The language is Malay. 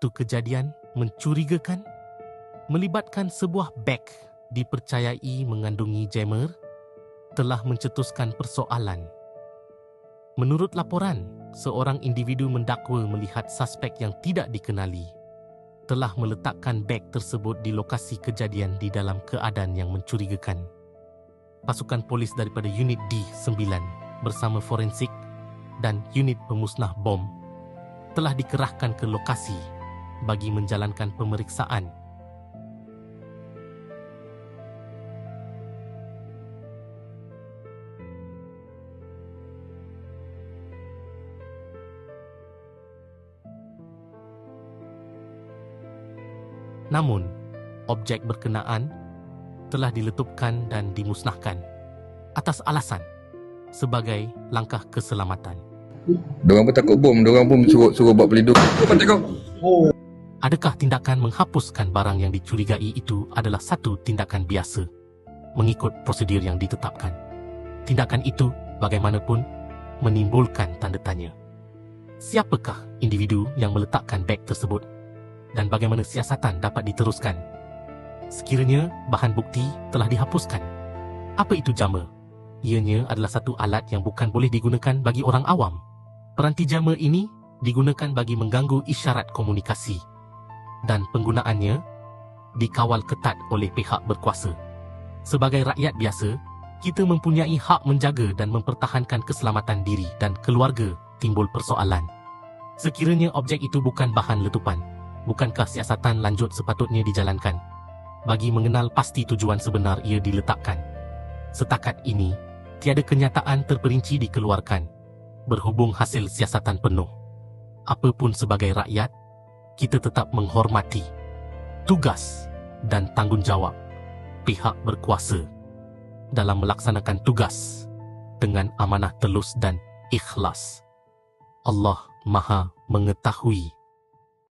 itu kejadian mencurigakan melibatkan sebuah beg dipercayai mengandungi jammer telah mencetuskan persoalan. Menurut laporan, seorang individu mendakwa melihat suspek yang tidak dikenali telah meletakkan beg tersebut di lokasi kejadian di dalam keadaan yang mencurigakan. Pasukan polis daripada unit D9 bersama forensik dan unit pemusnah bom telah dikerahkan ke lokasi bagi menjalankan pemeriksaan. Namun, objek berkenaan telah diletupkan dan dimusnahkan atas alasan sebagai langkah keselamatan. Diorang pun takut bom, diorang pun suruh buat pelindung. Adakah tindakan menghapuskan barang yang dicurigai itu adalah satu tindakan biasa mengikut prosedur yang ditetapkan? Tindakan itu bagaimanapun menimbulkan tanda tanya. Siapakah individu yang meletakkan beg tersebut dan bagaimana siasatan dapat diteruskan sekiranya bahan bukti telah dihapuskan? Apa itu jammer? Ianya adalah satu alat yang bukan boleh digunakan bagi orang awam. Peranti jammer ini digunakan bagi mengganggu isyarat komunikasi dan penggunaannya dikawal ketat oleh pihak berkuasa. Sebagai rakyat biasa, kita mempunyai hak menjaga dan mempertahankan keselamatan diri dan keluarga. Timbul persoalan, sekiranya objek itu bukan bahan letupan, bukankah siasatan lanjut sepatutnya dijalankan bagi mengenal pasti tujuan sebenar ia diletakkan? Setakat ini, tiada kenyataan terperinci dikeluarkan berhubung hasil siasatan penuh. Apapun sebagai rakyat, kita tetap menghormati tugas dan tanggungjawab pihak berkuasa dalam melaksanakan tugas dengan amanah telus dan ikhlas. Allah Maha mengetahui